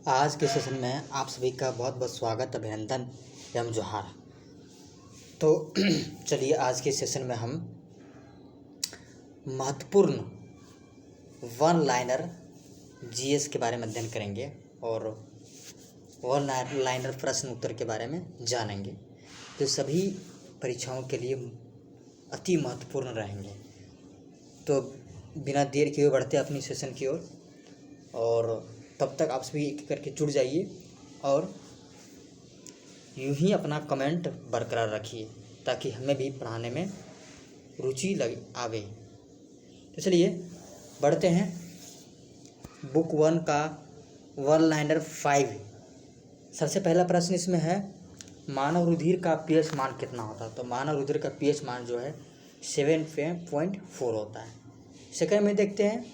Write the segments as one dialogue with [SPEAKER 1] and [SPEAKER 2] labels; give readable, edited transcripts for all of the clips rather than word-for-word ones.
[SPEAKER 1] आज के सेशन में आप सभी का बहुत बहुत स्वागत, अभिनंदन एवं जोहार। तो चलिए आज के सेशन में हम महत्वपूर्ण वन लाइनर जीएस के बारे में अध्ययन करेंगे और वन लाइनर प्रश्न उत्तर के बारे में जानेंगे, जो सभी परीक्षाओं के लिए अति महत्वपूर्ण रहेंगे। तो बिना देर किए बढ़ते अपनी सेशन की ओर और तब तक आप सभी एक करके जुड़ जाइए और यूं ही अपना कमेंट बरकरार रखिए ताकि हमें भी पढ़ाने में रुचि आवे। तो चलिए बढ़ते हैं बुक 1 का वन लाइनर 5। सबसे पहला प्रश्न इसमें है, मानव रुधिर का पीएच मान कितना होता है। तो मानव रुधिर का पीएच मान जो है 7.4 होता है। सेकंड में देखते हैं,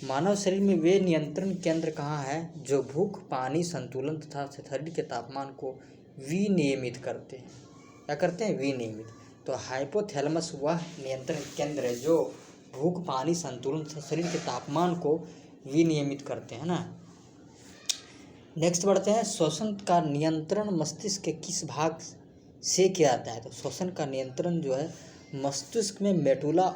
[SPEAKER 1] मानव शरीर में वे नियंत्रण केंद्र कहाँ है जो भूख, पानी संतुलन तथा शरीर के तापमान को विनियमित करते हैं। क्या करते हैं? विनियमित। तो हाइपोथैलेमस वह नियंत्रण केंद्र है जो भूख, पानी संतुलन तथा शरीर के तापमान को विनियमित करते हैं ना। नेक्स्ट बढ़ते हैं, श्वसन का नियंत्रण मस्तिष्क के किस भाग से किया जाता है। तो श्वसन का नियंत्रण जो है मस्तिष्क में मेडुला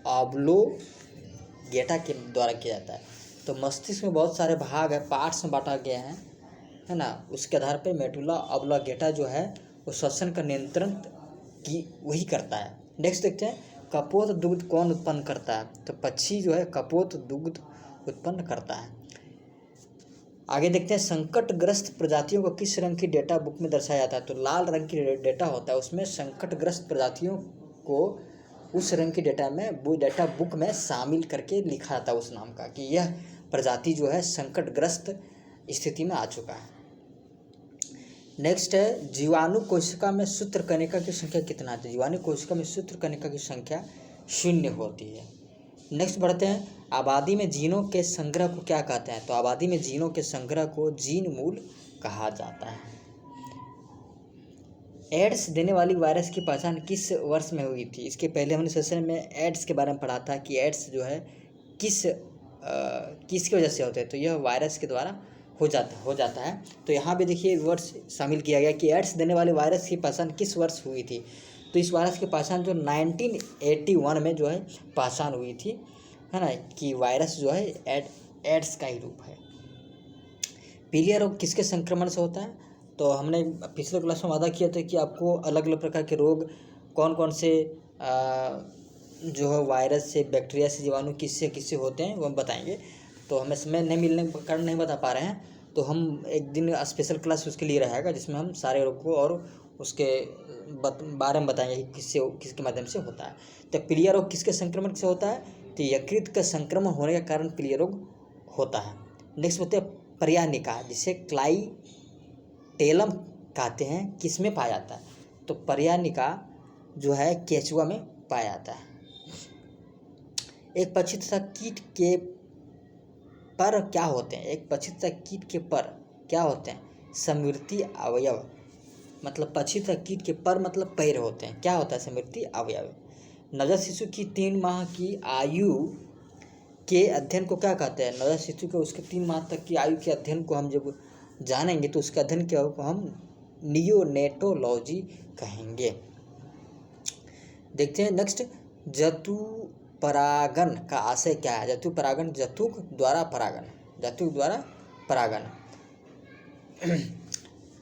[SPEAKER 1] ऑब्लोंगेटा के द्वारा किया जाता है। तो मस्तिष्क में बहुत सारे भाग है, पार्ट्स में बांटा गया है ना। उसके आधार पे मेडुला ऑब्लोंगेटा जो है वो श्वसन का नियंत्रण की वही करता है। नेक्स्ट देखते हैं, कपोत दुग्ध कौन उत्पन्न करता है। तो पक्षी जो है कपोत दुग्ध उत्पन्न करता है। आगे देखते हैं, संकटग्रस्त प्रजातियों को किस रंग की डेटा बुक में दर्शाया जाता है। तो लाल रंग की डेटा होता है, उसमें संकटग्रस्त प्रजातियों को उस रंग की डेटा में वो डेटा बुक में शामिल करके लिखा जाता है उस नाम का कि यह प्रजाति जो है संकटग्रस्त स्थिति में आ चुका है। नेक्स्ट है, जीवाणु कोशिका में सूत्रकणिका की संख्या कितना है। जीवाणु कोशिका में सूत्रकणिका की संख्या 0 होती है। नेक्स्ट बढ़ते हैं, आबादी में जीनों के संग्रह को क्या कहते हैं। तो आबादी में जीनों के संग्रह को जीन मूल कहा जाता है। एड्स देने वाली वायरस की पहचान किस वर्ष में हुई थी। इसके पहले हमने सेशन में एड्स के बारे में पढ़ा था कि एड्स जो है किसकी वजह से होते हैं। तो यह वायरस के द्वारा हो जाता है। तो यहाँ भी देखिए वर्ष शामिल किया गया कि एड्स देने वाले वायरस की पहचान किस वर्ष हुई थी। तो इस वायरस की पहचान जो 1981 में जो है पहचान हुई थी, है ना, कि वायरस जो है एड्स का ही रूप है। पीलिया रोग किसके संक्रमण से होता है। तो हमने पिछले क्लास में वादा किया था कि आपको अलग अलग प्रकार के रोग कौन कौन से जो है वायरस से, बैक्टीरिया से, जीवाणु किससे होते हैं वो हम बताएंगे। तो हमें समय नहीं मिलने के कारण नहीं बता पा रहे हैं। तो हम एक दिन स्पेशल क्लास उसके लिए रहेगा जिसमें हम सारे रोग को और उसके बारे में बताएंगे कि किसके माध्यम से होता है। तो पीलिया रोग किसके संक्रमण से होता है। तो यकृत का संक्रमण होने के कारण पीलिया रोग होता है। नेक्स्ट होते हैं पर्यानिका, जिसे क्लाइटेलम कहते हैं, किस में पाया जाता है। तो पर्यानिका जो है केचुआ में पाया जाता है। एक पक्षी तथा कीट के पर क्या होते हैं। एक पक्षी तथा कीट के पर क्या होते हैं। समृद्धि अवयव। मतलब पक्षी तथा कीट के पर मतलब पैर होते हैं। क्या होता है? समृद्धि अवयव। नवजात शिशु की 3 माह की आयु के अध्ययन को क्या कहते हैं। नवजात शिशु के उसके 3 माह तक की आयु के अध्ययन को हम जब जानेंगे तो उसके अध्ययन को हम नियोनेटोलॉजी कहेंगे। देखते हैं नेक्स्ट, जतुपरागन का आशय क्या है। जतुपरागन, जतुक द्वारा परागन।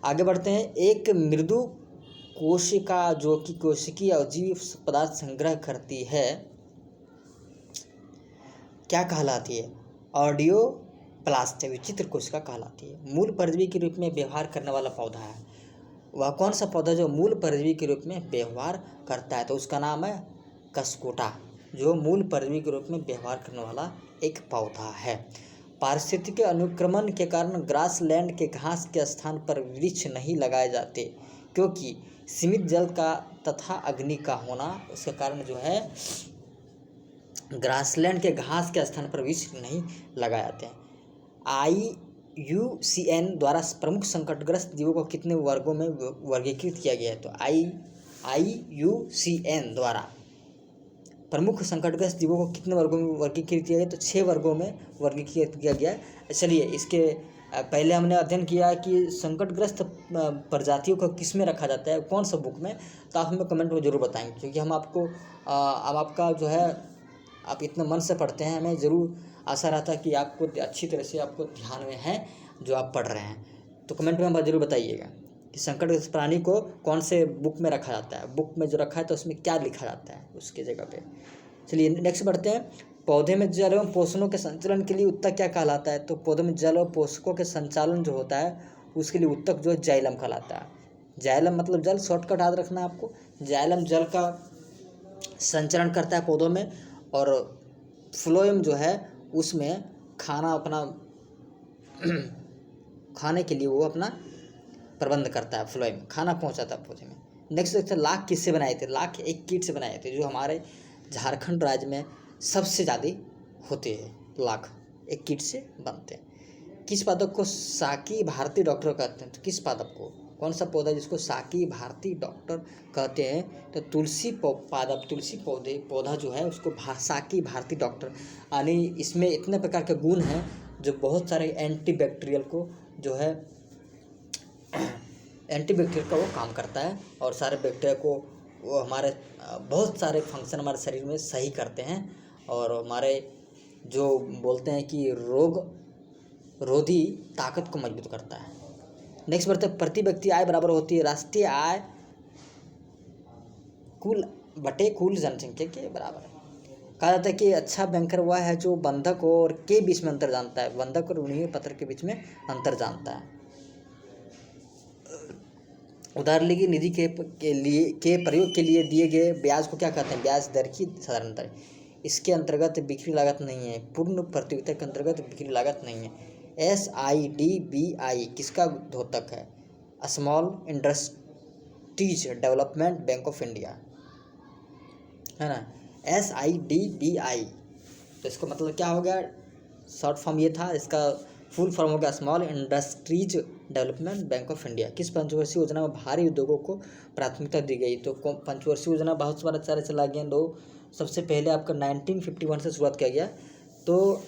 [SPEAKER 1] आगे बढ़ते हैं, एक मृदु कोशिका जो कि कोशिकीय और जीव पदार्थ संग्रह करती है क्या कहलाती है। ऑडियोप्लास्ट, विचित्र कोशिका कहलाती है। मूल परजीवी के रूप में व्यवहार करने वाला पौधा है। वह कौन सा पौधा जो मूल परजीवी के रूप में व्यवहार करता है। तो उसका नाम है कसकोटा, जो मूल परजीवी के रूप में व्यवहार करने वाला एक पौधा है। पारिस्थितिक अनुक्रमण के कारण ग्रासलैंड के घास के स्थान पर वृक्ष नहीं लगाए जाते क्योंकि सीमित जल का तथा अग्नि का होना, उसके कारण जो है ग्रासलैंड के घास के स्थान पर वृक्ष नहीं लगाए जाते हैं। IUCN द्वारा प्रमुख संकटग्रस्त जीवों को कितने वर्गों में वर्गीकृत किया गया है। तो IUCN द्वारा प्रमुख संकटग्रस्त जीवों को कितने वर्गों में वर्गीकृत किया गया। तो 6 वर्गों में वर्गीकृत किया गया है। चलिए इसके पहले हमने अध्ययन किया कि संकटग्रस्त प्रजातियों को किस में रखा जाता है, कौन सा बुक में, तो आप हमें कमेंट में ज़रूर बताएंगे, क्योंकि हम आपको अब आपका जो है आप इतना मन से पढ़ते हैं, हमें ज़रूर आशा रहता है कि आपको अच्छी तरह से आपको ध्यान में है जो आप पढ़ रहे हैं। तो कमेंट में हमें ज़रूर बताइएगा कि संकटग्रस्त प्राणी को कौन से बुक में रखा जाता है, बुक में जो रखा है तो उसमें क्या लिखा जाता है उसके जगह पे। चलिए नेक्स्ट बढ़ते हैं। पौधे में जल एवं पोषणों के संचालन के लिए उत्तक क्या कहलाता है, तो पौधे में जल और पोषकों के संचालन जो होता है उसके लिए उत्तक जो है जाइलम कहलाता है। जाइलम मतलब जल, शॉर्टकट याद रखना है आपको। जाइलम जल का संचरण करता है पौधों में, और फ्लोएम जो है उसमें खाना अपना खाने के लिए वो अपना प्रबंध करता है, फ्लोएम खाना पहुंचाता है पौधे में। नेक्स्ट देखते हैं लाख किससे बनाए थे। लाख एक कीट से बनाए थे, जो हमारे झारखंड राज्य में सबसे ज़्यादा होते हैं। लाख एक कीट से बनते हैं। किस पादप को साकी भारतीय डॉक्टर कहते हैं, तो किस पादप को, कौन सा पौधा जिसको साकी भारतीय डॉक्टर कहते हैं, तो तुलसी पादप, तुलसी पौधा जो है उसको साकी भारतीय डॉक्टर, यानी इसमें इतने प्रकार के गुण हैं जो बहुत सारे एंटीबैक्टीरियल को जो है एंटीबैक्टीरियल का वो काम करता है, और सारे बैक्टीरिया को वो हमारे बहुत सारे फंक्शन हमारे शरीर में सही करते हैं, और हमारे जो बोलते हैं कि रोग रोधी ताकत को मजबूत करता है। नेक्स्ट बढ़ते हैं। प्रति व्यक्ति आय बराबर होती है राष्ट्रीय आय कुल जनसंख्या के बराबर है। कहा जाता है कि अच्छा बैंकर वह है जो बंधक और के बीच में अंतर जानता है, बंधक और ऋणी पत्र के बीच में अंतर जानता है। उधार ली गई निधि के प्रयोग के लिए दिए गए ब्याज को क्या कहते हैं, ब्याज दर की साधारण दर। इसके अंतर्गत बिक्री लागत नहीं है, पूर्ण प्रतियोगिता के अंतर्गत बिक्री लागत नहीं है। SIDBI किसका द्योतक है, small industries development bank of India, है ना। SIDBI, तो इसका मतलब क्या हो गया, शॉर्ट फॉर्म ये था, इसका फुल फॉर्म हो गया small industries development bank of India. किस पंचवर्षीय योजना में भारी उद्योगों को प्राथमिकता दी गई, तो पंचवर्षीय योजना बहुत सारे चला गया। सबसे पहले आपका 1951 से शुरुआत किया गया। तो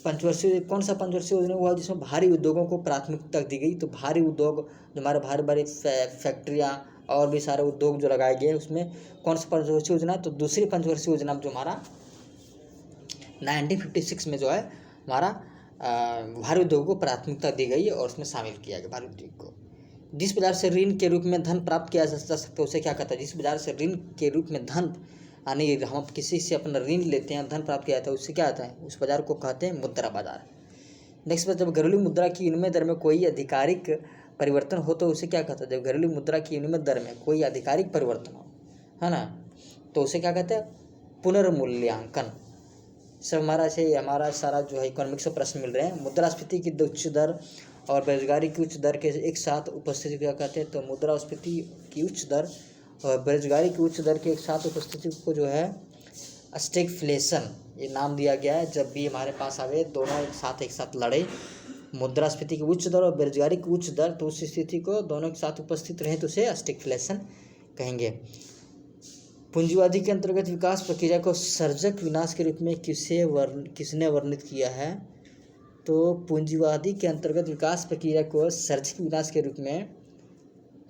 [SPEAKER 1] पंचवर्षीय कौन सा पंचवर्षीय योजना हुआ जिसमें भारी उद्योगों को प्राथमिकता दी गई, तो भारी उद्योग जो हमारे भारी फैक्ट्रियाँ और भी सारे उद्योग जो लगाए गए उसमें कौन सा पंचवर्षीय योजना, तो दूसरी पंचवर्षीय योजना जो हमारा 1956 में जो है हमारा भारी उद्योग को प्राथमिकता दी गई और उसमें शामिल किया गया भारी उद्योग को। जिस बाजार से ऋण के रूप में धन प्राप्त किया जा सकता है उसे क्या कहता है, जिस बाजार से ऋण के रूप में धन, यानी हम किसी से अपना ऋण लेते हैं, धन प्राप्त किया जाता है, उससे क्या आता है, उस बाजार को कहते हैं मुद्रा बाजार। नेक्स्ट बात, जब घरेलू मुद्रा की विनिमय दर में कोई आधिकारिक परिवर्तन हो तो उसे क्या कहता है, जब घरेलू मुद्रा की विनिमय दर में कोई आधिकारिक परिवर्तन हो, है ना, तो उसे क्या कहते हैं, पुनर्मूल्यांकन। सब हमारा सारा जो है इकोनॉमिक्स से प्रश्न मिल रहे हैं। मुद्रास्फीति की उच्च दर और बेरोजगारी की उच्च दर के एक साथ उपस्थिति क्या कहते हैं, तो मुद्रास्फीति की उच्च दर और बेरोजगारी की उच्च दर के एक साथ उपस्थिति को जो है स्टैगफ्लेशन ये नाम दिया गया है। जब भी हमारे पास आवे दोनों एक साथ लड़े, मुद्रास्फीति की उच्च दर और बेरोजगारी की उच्च दर, तो उस स्थिति को दोनों के साथ उपस्थित रहे तो उसे स्टैगफ्लेशन कहेंगे। पूंजीवादी के अंतर्गत विकास प्रक्रिया को सर्जक विनाश के रूप में किसने वर्णित किया है, तो पूंजीवादी के अंतर्गत विकास प्रक्रिया को सर्जक विनाश के रूप में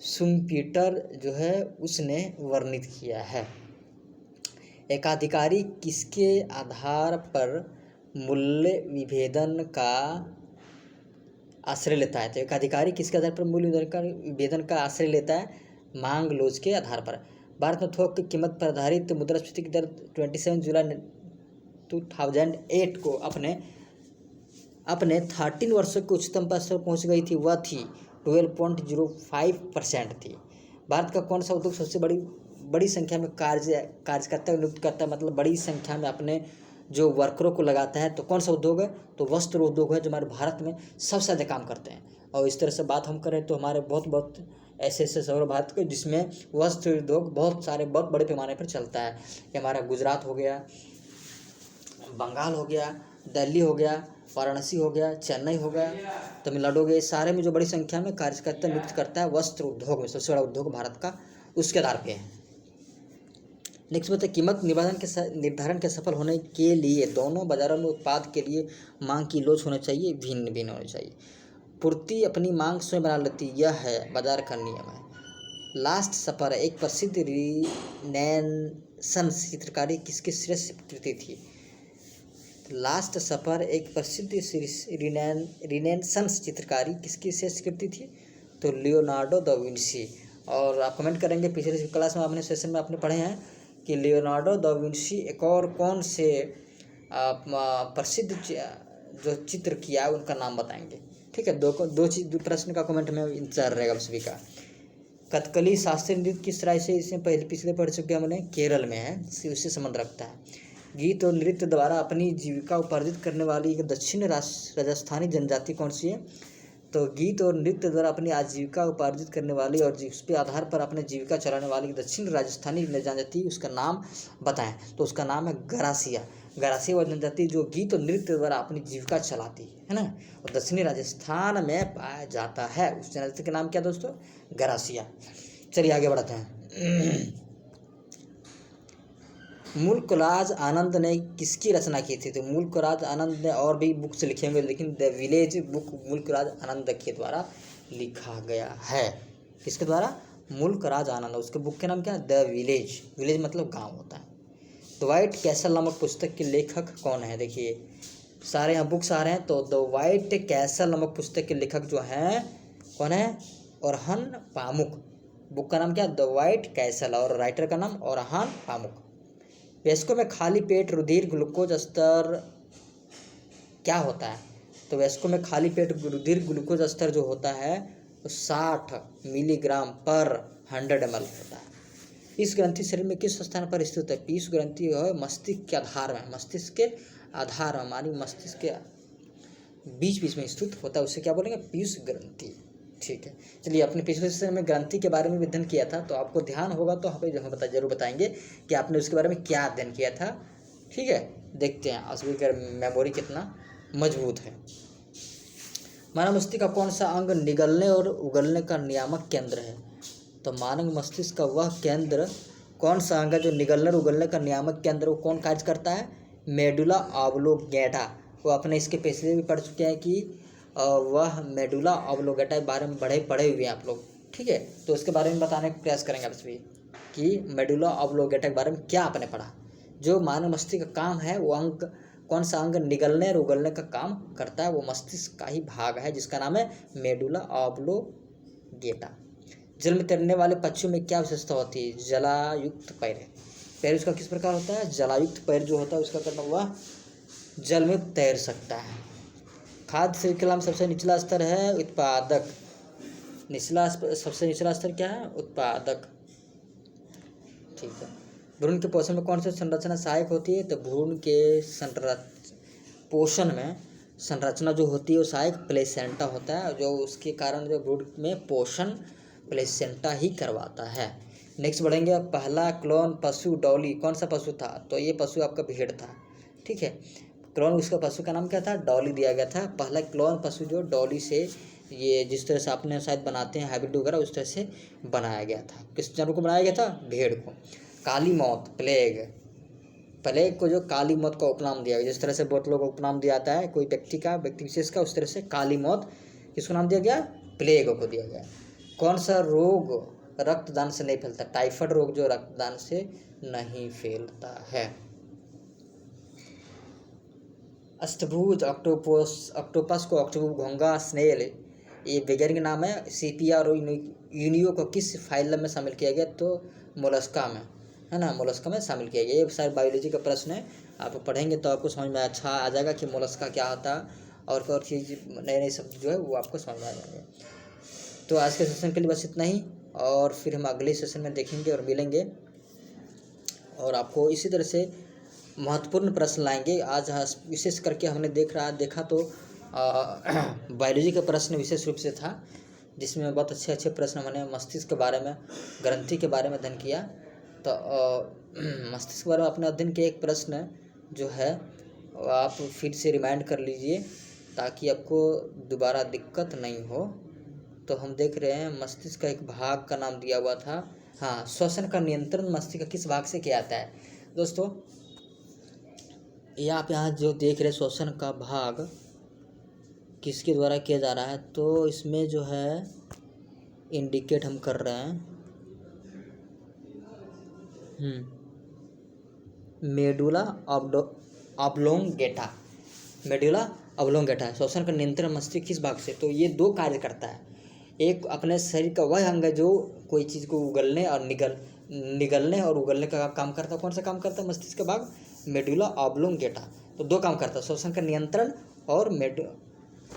[SPEAKER 1] शुम्पीटर जो है उसने वर्णित किया है। एकाधिकारी किसके आधार पर मूल्य विभेदन का आश्रय लेता है, तो एकाधिकारी किसके आधार पर मूल्य विभेदन का आश्रय लेता है, मांग लोच के आधार पर। भारत में थोक की कीमत पर आधारित मुद्रास्फीति की दर 27 जुलाई 2008 को अपने 13 वर्षों के उच्चतम स्तर पर पहुँच गई थी, वह थी 12.05% थी। भारत का कौन सा उद्योग सबसे बड़ी संख्या में कार्यकर्ता नियुक्त करता है, मतलब बड़ी संख्या में अपने जो वर्करों को लगाता है, तो कौन सा उद्योग है, तो वस्त्र उद्योग है, जो हमारे भारत में सबसे ज़्यादा काम करते हैं। और इस तरह से बात हम करें तो हमारे बहुत ऐसे शहर भारत के जिसमें वस्त्र उद्योग बहुत बड़े पैमाने पर चलता है। ये हमारा गुजरात हो गया, बंगाल हो गया, दिल्ली हो गया, वाराणसी हो गया, चेन्नई हो गया, तमिलनाडु हो गया, सारे में जो बड़ी संख्या में कार्यकर्ता नियुक्त करता है वस्त्र उद्योग में, सबसे बड़ा उद्योग भारत का उसके आधार पे है। नेक्स्ट बात है, कीमत निर्धारण के सफल होने के लिए दोनों बाजारों में उत्पाद के लिए मांग की लोच होनी चाहिए, भिन्न होनी चाहिए। पूर्ति अपनी मांग स्वयं बना लेती, यह है बाजार का नियम है। लास्ट सपर एक प्रसिद्ध रिनेसांस चित्रकारी किसकी श्रेष्ठ कृति थी? लास्ट सपर एक प्रसिद्ध रिनेसांस चित्रकारी किसकी श्रेष्ठ कृति थी? तो लियोनार्डो दा विंसी। और आप कमेंट करेंगे, पिछले क्लास में आपने सेशन में आपने पढ़े हैं कि लियोनार्डो दा विंसी एक और कौन से प्रसिद्ध जो चित्र किया उनका नाम बताएंगे। ठीक है, दो चीज प्रश्न का कमेंट में इंतजार रहेगा सभी का। कथकली शास्त्रीय नृत्य किस राज्य से, इसमें पहले पिछले पढ़ चुके हमने, केरल में है, उससे संबंध रखता है। गीत और नृत्य द्वारा अपनी जीविका उपार्जित करने वाली एक दक्षिण राजस्थानी जनजाति कौन सी है? तो गीत और नृत्य द्वारा अपनी आजीविका उपार्जित करने वाली और उसके आधार पर अपने जीविका चलाने वाली दक्षिण राजस्थानी जनजाति, उसका नाम बताएं। तो उसका नाम है गरासिया। गरासिया वह जनजाति जो गीत और नृत्य द्वारा अपनी जीविका चलाती है ना, और दक्षिणी राजस्थान में पाया जाता है। उस जनजाति का नाम क्या दोस्तों? गरासिया। चलिए आगे बढ़ते हैं। मुल्कराज आनंद ने किसकी रचना की थी? तो मुल्कराज आनंद ने और भी बुक्स लिखे होंगे, लेकिन द विलेज बुक मुल्कराज आनंद के द्वारा लिखा गया है। किसके द्वारा? मुल्कराज आनंद। उसके बुक के नाम क्या है? The village. विलेज मतलब गांव होता है। द वाइट कैसल नामक पुस्तक के लेखक कौन है? देखिए सारे यहाँ बुक्स आ रहे हैं, तो द वाइट कैसल नामक पुस्तक के लेखक जो हैं कौन है? ओरहन पामुक। बुक का नाम क्या? द वाइट कैसल, और राइटर का नाम ओरहन पामुक। वयस्कों में खाली पेट रुधिर ग्लूकोज स्तर क्या होता है? तो वयस्कों में खाली पेट रुधिर ग्लूकोज स्तर जो होता है वो 60 मिलीग्राम पर 100 ml होता है। इस ग्रंथि शरीर में किस स्थान पर स्थित है? पीयूष ग्रंथि है मस्तिष्क के आधार में, मस्तिष्क के आधार में, हमारी मस्तिष्क के बीच बीच में स्थित होता है, उसे क्या बोलेंगे? पीयूष ग्रंथि। ठीक है, चलिए अपने पिछले सेशन में ग्रंथि के बारे में भी अध्ययन किया था, तो आपको ध्यान होगा तो हमें जरूर बताएंगे कि आपने उसके बारे में क्या अध्ययन किया था। ठीक है, देखते हैं असली का मेमोरी कितना मजबूत है। मानव मस्तिष्क का कौन सा अंग निगलने और उगलने का नियामक केंद्र है? तो मानव मस्तिष्क का वह केंद्र कौन सा अंग है जो निगलने और उगलने का नियामक केंद्र, वो कौन कार्य करता है? Medulla oblongata. वो अपने इसके पिछले भी पढ़ चुके हैं कि वह मेडुला ऑब्लोंगेटा के बारे में पढ़े हुए हैं आप लोग। ठीक है, तो उसके बारे में बताने का प्रयास करेंगे आप सभी कि मेडुला ऑब्लोंगेटा के बारे में क्या आपने पढ़ा। जो मानव मस्तिष्क का काम है वो अंग कौन सा अंग निगलने और उगलने का काम करता है? वो मस्तिष्क का ही भाग है जिसका नाम है मेडुला ऑब्लोंगेटा। जल में तैरने वाले पक्षियों में क्या विशेषता होती है? जलायुक्त पैर। पैर उसका किस प्रकार होता है? जलायुक्त पैर जो होता है उसका करना हुआ जल में तैर सकता है। खाद्य श्रृंखला में सबसे निचला स्तर है उत्पादक। सबसे निचला स्तर क्या है? उत्पादक। ठीक है, भ्रूण के पोषण में कौन सी संरचना सहायक होती है? तो भ्रूण के पोषण में संरचना जो होती है वो सहायक प्लेसेंटा होता है, जो उसके कारण जो भ्रूण में पोषण प्लेसेंटा ही करवाता है। नेक्स्ट बढ़ेंगे, पहला क्लोन पशु डॉली कौन सा पशु था? तो ये पशु आपका भेड़ था। ठीक है, क्लोन उसका पशु का नाम क्या था? डॉली दिया गया था। पहला क्लोन पशु जो डॉली से, ये जिस तरह से आपने शायद बनाते हैं हाइब्रिड वगैरह, उस तरह से बनाया गया था। किस जानवर को बनाया गया था? भेड़ को। काली मौत, प्लेग को जो काली मौत का उपनाम दिया गया, जिस तरह से बहुत लोगों को उपनाम दिया जाता है कोई व्यक्ति विशेष का, उस तरह से काली मौत किसको नाम दिया गया? प्लेग को दिया गया। कौन सा रोग रक्तदान से नहीं फैलता? टाइफाइड रोग जो रक्तदान से नहीं फैलता है। अष्टभुज ऑक्टोपस को ऑक्टोपस घोंगा स्नेल, ये वैज्ञानिक नाम है। सीपिया और यूनियो को किस फाइलम में शामिल किया गया? तो मोलस्का में, है ना, मोलस्का में शामिल किया गया। ये सारे बायोलॉजी का प्रश्न है, आप पढ़ेंगे तो आपको समझ में अच्छा आ जाएगा कि मोलस्का क्या होता है, और चीज़ नए शब्द जो है वो आपको समझ में आ जाएंगे। तो आज के सेशन के लिए बस इतना ही, और फिर हम अगले सेशन में देखेंगे और मिलेंगे, और आपको इसी तरह से महत्वपूर्ण प्रश्न लाएंगे। आज विशेष करके हमने देखा तो बायोलॉजी का प्रश्न विशेष रूप से था, जिसमें बहुत अच्छे प्रश्न हमने मस्तिष्क के बारे में, ग्रंथि के बारे में अध्ययन किया। तो मस्तिष्क के बारे में अपने अध्ययन के एक प्रश्न जो है आप फिर से रिमाइंड कर लीजिए ताकि आपको दोबारा दिक्कत नहीं हो। तो हम देख रहे हैं मस्तिष्क का एक भाग का नाम दिया हुआ था, हाँ, श्वसन का नियंत्रण मस्तिष्क का किस भाग से किया जाता है? दोस्तों ये आप यहाँ जो देख रहे श्वसन का भाग किसके द्वारा किया जा रहा है, तो इसमें जो है इंडिकेट हम कर रहे हैं मेडुला ऑब्लोंगेटा। मेडुला ऑब्लोंगेटा श्वसन का नियंत्रण मस्तिष्क किस भाग से, तो ये दो कार्य करता है। एक अपने शरीर का वह अंग है जो कोई चीज़ को उगलने और निगलने और उगलने का काम करता है। कौन सा काम करता है? मस्तिष्क का भाग मेडुला ऑब्लोंगेटा। तो दो काम करता है, श्वसन का नियंत्रण और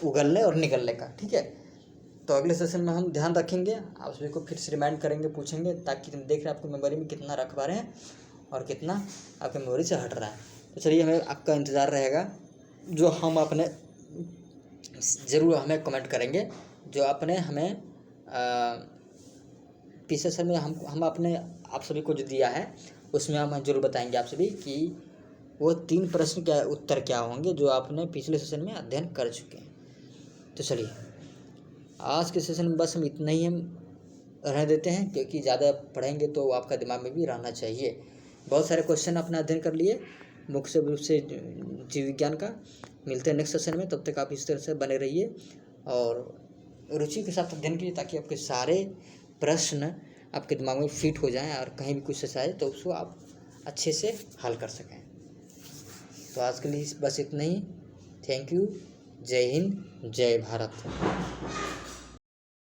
[SPEAKER 1] उगलने और निगलने का। ठीक है, तो अगले सेशन में हम ध्यान रखेंगे, आप सभी को फिर से रिमाइंड करेंगे, पूछेंगे, ताकि तुम देख रहे हैं आपको मेमोरी में कितना रख पा रहे हैं और कितना आपके मेमोरी से हट रहा है। तो चलिए, हमें आपका इंतज़ार रहेगा, जो हम अपने ज़रूर हमें कमेंट करेंगे, जो आपने हमें पिछले सेशन में हम अपने आप सभी को जो दिया है उसमें हम जरूर बताएंगे आप सभी कि वो 3 प्रश्न क्या उत्तर क्या होंगे जो आपने पिछले सेशन में अध्ययन कर चुके हैं। तो चलिए, आज के सेशन में बस हम इतना ही हम रहने देते हैं, क्योंकि ज़्यादा पढ़ेंगे तो आपका दिमाग में भी रहना चाहिए। बहुत सारे क्वेश्चन अपने अध्ययन कर लिए मुख्य रूप से जीव विज्ञान का। मिलते हैं नेक्स्ट सेशन में, तब तक आप इस तरह से बने रहिए और रुचि के साथ अध्ययन कीजिए, ताकि आपके सारे प्रश्न आपके दिमाग में फिट हो जाएं और कहीं भी कुछ आए तो उसको आप अच्छे से हल कर सकें। तो आज के लिए बस इतना ही। Thank you. जय हिंद, जय भारत।